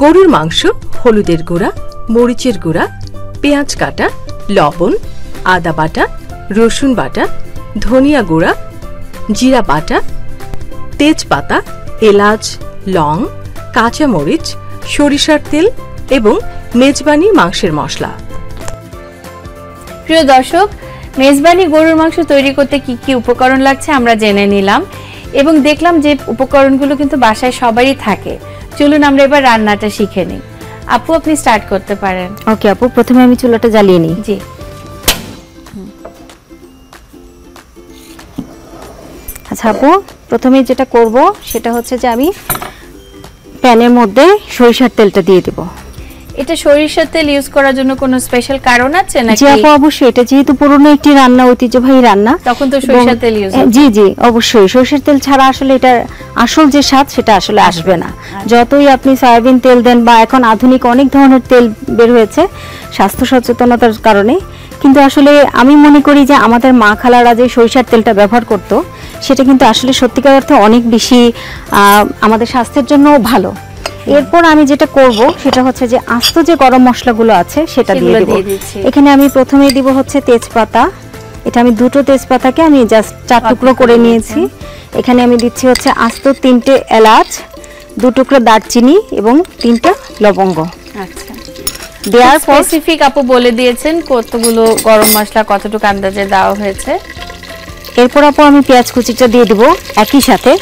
গরুর মাংস, হলুদের গুঁড়া, মরিচের গুঁড়া, পেঁয়াজ কাটা, লবণ, আদা বাটা, রসুন বাটা, ধনিয়া গুঁড়া, জিরা বাটা, তেজপাতা, এলাচ, লং, কাঁচামরিচ, সরিষার তেল এবং মেজবানি মাংসের মশলা। প্রিয় দর্শক, মেজবানি গরুর মাংস তৈরি করতে কি কি উপকরণ লাগছে আমরা জেনে নিলাম এবং দেখলাম যে উপকরণগুলো কিন্তু বাসায় সবারই থাকে। চলুন আমরা এবার রান্নাটা শিখে নিই। আপু, আপনি স্টার্ট করতে পারেন। ওকে আপু, প্রথমে আমি চুলাটা জ্বালিয়ে নিই। জি। আচ্ছা আপু, প্রথমে যেটা করব সেটা হচ্ছে যে আমি প্যানের মধ্যে সরিষার তেলটা দিয়ে দেব। এটা সরিষার তেল ইউজ করার জন্য কোনো স্পেশাল কারণ আছে নাকি? জি আপু, অবশ্যই। এটা যেহেতু পুরনো একটি রান্না, ঐতিহ্যবাহী রান্না, তখন তো সরিষার তেল ইউজ হবে। জি জি, অবশ্যই। সরিষার তেল ছাড়া আসলে এটার আসল যে স্বাদ সেটা আসলে আসবে না। যতই আপনি সয়াবিন তেল দেন বা এখন আধুনিক অনেক ধরনের তেল বের হয়েছে স্বাস্থ্য সচেতনতার কারণে, কিন্তু আসলে আমি মনে করি যে আমাদের মা খালারা যে সরিষার তেলটা ব্যবহার করতো সেটা কিন্তু আসলে সত্যিকার অর্থে অনেক বেশি আমাদের স্বাস্থ্যের জন্য ভালো। এরপর আমি যেটা করব সেটা হচ্ছে যে আস্ত যে গরম মশলাগুলো আছে সেটা দিয়ে দেব। এখানে আমি প্রথমেই দিব হচ্ছে তেজপাতা। এটা আমি দুটো তেজপাতাকে আমি জাস্ট 4 টুকরো করে নিয়েছি। এখানে আমি দিচ্ছি হচ্ছে আস্ত 3টে এলাচ, 2 টুকরো দারচিনি এবং 3টা লবঙ্গ। আচ্ছা, দেওয়ার পর স্পেসিফিক আপু বলে দিয়েছেন কতগুলো গরম মশলা কতটুকু আন্দাজে দেওয়া হয়েছে। এরপর আপু আমি পেঁয়াজ কুচিটা দিয়ে দিব একই সাথে।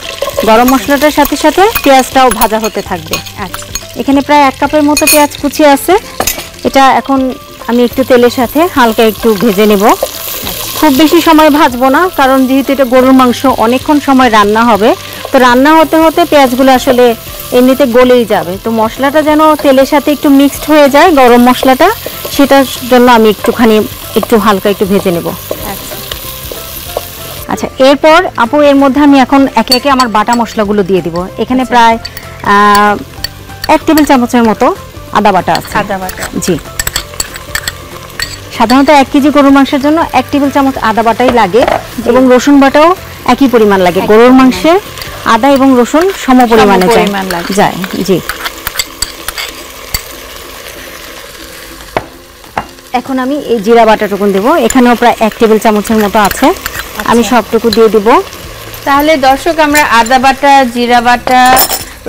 গরম মশলাটার সাথে সাথে পেঁয়াজটাও ভাজা হতে থাকবে। আচ্ছা, এখানে প্রায় 1 কাপের মতো পেঁয়াজ কুচি আছে। এটা এখন আমি একটু তেলের সাথে হালকা একটু ভেজে নেব। খুব বেশি সময় ভাজবো না, কারণ যেহেতু এটা গরুর মাংস অনেকক্ষণ সময় রান্না হবে, তো রান্না হতে হতে পেঁয়াজগুলো আসলে এমনিতে গলেই যাবে। তো মশলাটা যেন তেলের সাথে একটু মিক্সড হয়ে যায়, গরম মশলাটা, সেটার জন্য আমি একটু হালকা একটু ভেজে নেব। আচ্ছা, এরপর আপু এর মধ্যে আমি এখন একে একে আমার বাটা মশলাগুলো দিয়ে দিব। এখানে প্রায় 1 টেবিল চামচের মতো আদা বাটা আছে। আদা বাটা, জি। সাধারণত 1 কেজি গরুর মাংসের জন্য 1 টেবিল চামচ আদা বাটাই লাগে এবং রসুন বাটাও একই পরিমাণ লাগে। গরুর মাংসে আদা এবং রসুন সম পরিমাণে যায়। জি। এখন আমি এই জিরা বাটাটুকু দেব। এখানেও প্রায় 1 টেবিল চামচের মতো আছে। আমি সবটুকু দিয়ে দিব। তাহলে দর্শক, আমরা আদা বাটা, জিরা বাটা,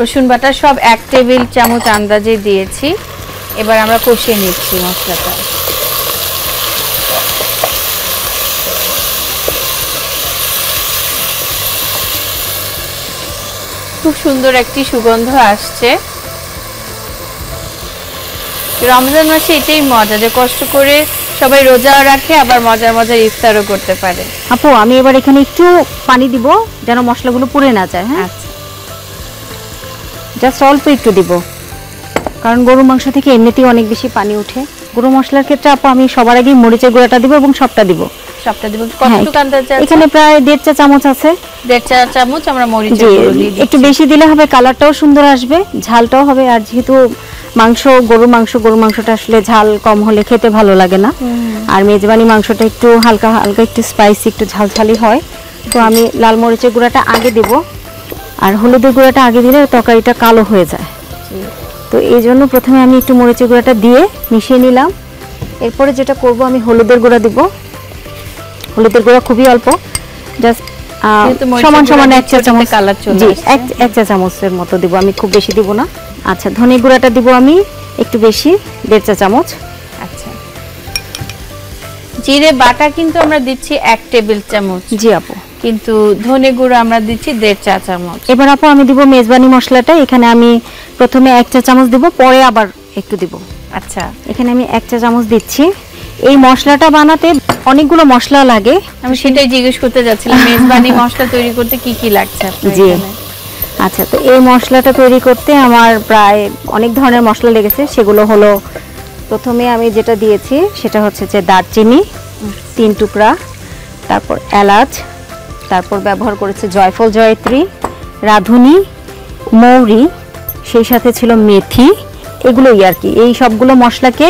রসুন বাটা সব 1 টেবিল চামচ আন্দাজে দিয়েছি। এবার আমরা কষিয়ে নিচ্ছি মশলাটা। খুব সুন্দর একটি সুগন্ধ আসছে। রমজান মাসে এটাই মজা, যে কষ্ট করে সবাই রোজা রাখে, আবার মজার মজার ইফতারও করতে পারে। আপু, আমি এবার এখানে একটু পানি দিব যেন মশলাগুলো পুড়ে না যায়। হ্যাঁ, আচ্ছা, জাস্ট অল্প একটু দিব, কারণ গরুর মাংস থেকে এমনিতেই অনেক বেশি পানি ওঠে। গুঁড়ো মশলার ক্ষেত্রে আপু আমি সবার আগে মরিচের গুঁড়াটা দিব এবং সবটা দিব। কতটুকু আন্দাজে? এখানে প্রায় 1.5 চা চামচ আছে। 1.5 চা চামচ আমরা মরিচের গুঁড়ো দিয়ে দিচ্ছি। একটু বেশি দিলে হবে, কালারটাও সুন্দর আসবে, ঝালটাও হবে। আর যেহেতু গরুর মাংসটা আসলে ঝাল কম হলে খেতে ভালো লাগে না। আর মেজবানি মাংসটা একটু হালকা হালকা একটু স্পাইসি, একটু ঝালঝালি হয়। তো আমি লাল মরিচের গুঁড়াটা আগে দেব, আর হলুদের গুঁড়াটা আগে দিলে তরকারিটা কালো হয়ে যায়। তো এই জন্য প্রথমে আমি একটু মরিচের গুঁড়াটা দিয়ে মিশিয়ে নিলাম। এরপরে যেটা করব, আমি হলুদের গুঁড়া দিব। হলুদের গুঁড়া খুবই অল্প, জাস্ট সমান সমান 1 চা চামচ, জি 1 চা চামচের মতো দিব, আমি খুব বেশি দিব না। আচ্ছা, ধনে গুঁড়াটা দিব আমি একটু বেশি, 1.5 চা চামচ। আচ্ছা, জিরে বাটা কিন্তু আমরা দিচ্ছি 1 টেবিল চামচ। জি আপু, কিন্তু ধনে গুঁড়ো আমরা দিচ্ছি 1.5 চা চামচ। এবার আপু আমি দিব মেজবানি মশলাটা। এখানে আমি প্রথমে 1 চা চামচ দিব, পরে আবার একটু দিব। আচ্ছা, এখানে আমি 1 চা চামচ দিচ্ছি। এই মশলাটা বানাতে অনেকগুলো মশলা লাগে, আমি সেটাই জিজ্ঞেস করতে যাচ্ছিলাম, মেজবানি মশলা তৈরি করতে কি কি লাগছে আপনার? জি, আচ্ছা, তো এই মশলাটা তৈরি করতে আমার প্রায় অনেক ধরনের মশলা লেগেছে। সেগুলো হলো, প্রথমে আমি যেটা দিয়েছি সেটা হচ্ছে যে দারচিনি 3 টুকরা, তারপর এলাচ, তারপর ব্যবহার করেছে জয়ফল, জয়ত্রী, রাঁধুনি, মৌরি, সেই সাথে ছিল মেথি। এগুলোই আর কি। এই সবগুলো মশলাকে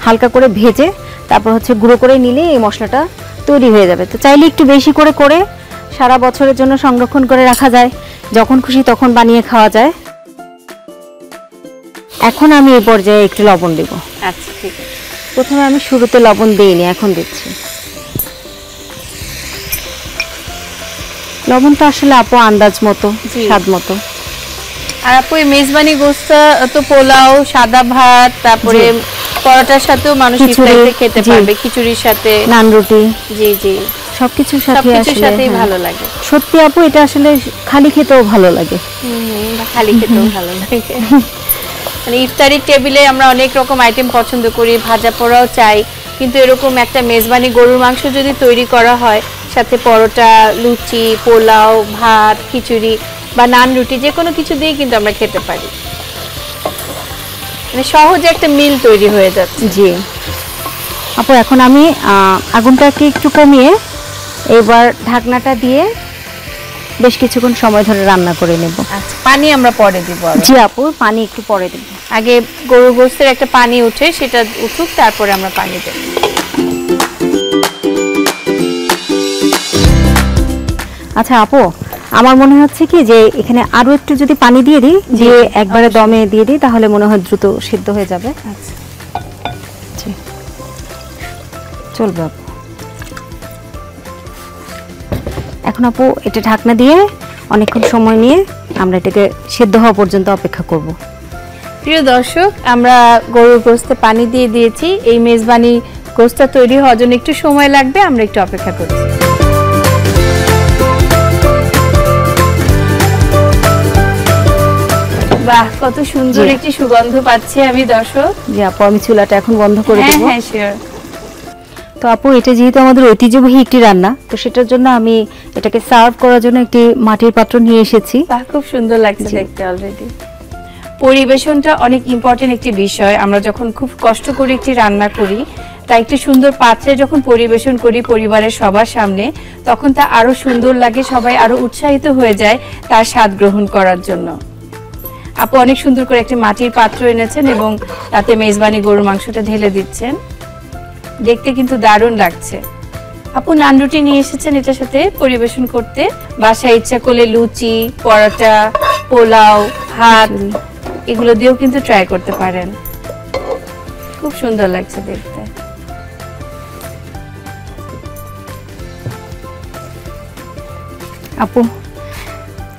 হালকা করে ভেজে তারপর হচ্ছে গুঁড়ো করে নিলে এই মশলাটা তৈরি হয়ে যাবে। তো চাইলে একটু বেশি করে সারা বছরের জন্য সংরক্ষণ করে রাখা যায়, যখন খুশি তখন বানিয়ে খাওয়া যায়। এখন আমি এই পর্যায়ে একটু লবণ দেব। আচ্ছা ঠিক আছে। প্রথমে আমি শুরুতে লবণ দিইনি, এখন দিচ্ছি। লবণটা আসলে আপু আন্দাজ মতো, স্বাদ মতো। আর আপু এই মেজবানি গোশটা তো পোলাও, সাদা ভাত, তারপরে পরোটার সাথেও মানুষ ইফতারিতে খেতে পারবে, খিচুড়ির সাথে, নান রুটি, জি জি সবকিছুর সাথে আসলে ভালো লাগে। সত্যি আপু এটা আসলে খালি খেতেও ভালো লাগে। খালি খেতেও ভালো লাগে। মানে ইফতারির টেবিলে আমরা অনেক রকম আইটেম পছন্দ করি, ভাজা পোড়াও চাই, কিন্তু এরকম একটা মেজবানি গরুর মাংস যদি তৈরি করা হয়, সাথে পরোটা, লুচি, পোলাও, ভাত, খিচুড়ি বা নান রুটি যে কোনো কিছু দিয়ে কিন্তু আমরা খেতে পারি। মানে সহজে একটা মিল তৈরি হয়ে যাচ্ছে। জি আপু, এখন আমি আগুনটাকে একটু কমিয়ে এবার ঢাকনাটা দিয়ে বেশ কিছুক্ষণ সময় ধরে রান্না করে নেব। আচ্ছা, পানি আমরা পরে দিব? জি আপু, পানি একটু পরে দেব। আগে গরুর গোশতের একটা পানি উঠে, সেটা উঠুক, তারপরে আমরা পানি দেব। আচ্ছা আপু, আমার মনে হচ্ছে কি যে এখানে আরো একটু যদি পানি দিয়ে দিই, দিয়ে একবারে দমে দিয়ে দিই, তাহলে মনে হয় দ্রুত সিদ্ধ হয়ে যাবে। আচ্ছা চলবে আপু। এখন আপু এটা ঢাকনা দিয়ে অনেকক্ষণ সময় নিয়ে আমরা এটাকে সিদ্ধ হওয়া পর্যন্ত অপেক্ষা করব। প্রিয় দর্শক, আমরা গরুর গোশতে পানি দিয়ে দিয়েছি। এই মেজবানি গোশটা তৈরি হওয়ার জন্য একটু সময় লাগবে, আমরা একটু অপেক্ষা করছি। বাহ, কত সুন্দর একটি সুগন্ধ পাচ্ছি আমি দর্শক। জি আপু, আমি চুলাটা এখন বন্ধ করে দেব। হ্যাঁ শিওর। তো আপু, এটা যেহেতু আমাদের ঐতিহ্যবাহী একটি রান্না, তো সেটার জন্য আমি এটাকে সার্ভ করার জন্য একটি মাটির পাত্র নিয়ে এসেছি। বাহ, খুব সুন্দর লাগছে দেখতে। অলরেডি পরিবেশনটা অনেক ইম্পর্টেন্ট একটি বিষয়। আমরা যখন খুব কষ্ট করে একটি রান্না করি, তাই একটি সুন্দর পাত্রে যখন পরিবেশন করি পরিবারের সবার সামনে, তখন তা আরো সুন্দর লাগে, সবাই আরো উৎসাহিত হয়ে যায় তার স্বাদ গ্রহণ করার জন্য। আপু অনেক সুন্দর করে একটি মাটির পাত্র এনেছেন এবং তাতে মেজবানি গরুর মাংসটা ঢেলে দিচ্ছেন। দেখতে কিন্তু দারুণ লাগছে। আপু নান রুটি নিয়ে এসেছেন এটার সাথে পরিবেশন করতে। বাসায় ইচ্ছা করলে লুচি, পরোটা, পোলাও, ভাত এগুলো দিয়েও কিন্তু ট্রাই করতে পারেন। খুব সুন্দর লাগছে দেখতে। আপু,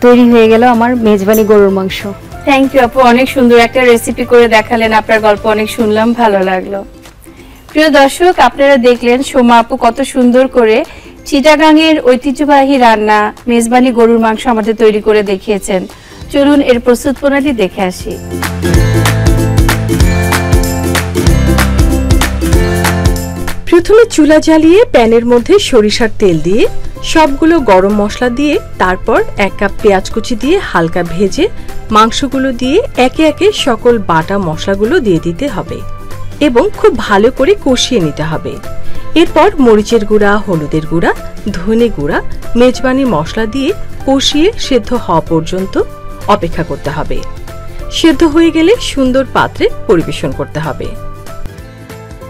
তৈরি হয়ে গেল আমার মেজবানি গরুর মাংস। থ্যাংক ইউ আপু, অনেক সুন্দর একটা রেসিপি করে দেখালেন। আপনার গল্প অনেক শুনলাম, ভালো লাগলো। প্রিয় দর্শক, আপনারা দেখলেন সোমা আপু কত সুন্দর করে চিটাগাংয়ের ঐতিহ্যবাহী রান্না মেজবানি গরুর মাংস আমাদের তৈরি করে দেখিয়েছেন। চলুন এর প্রস্তুত প্রণালী দেখে আসি। প্রথমে চুলা জ্বালিয়ে প্যানের মধ্যে সরিষার তেল দিয়ে সবগুলো গরম মশলা দিয়ে, তারপর 1 কাপ পেঁয়াজ কুচি দিয়ে হালকা ভেজে মাংসগুলো দিয়ে একে একে সকল বাটা মশলাগুলো দিয়ে দিতে হবে এবং খুব ভালো করে কষিয়ে নিতে হবে। এরপর মরিচের গুঁড়া, হলুদের গুঁড়া, ধনে গুঁড়া, মেজবানি মশলা দিয়ে কষিয়ে সেদ্ধ হওয়া পর্যন্ত অপেক্ষা করতে হবে। সেদ্ধ হয়ে গেলে সুন্দর পাত্রে পরিবেশন করতে হবে।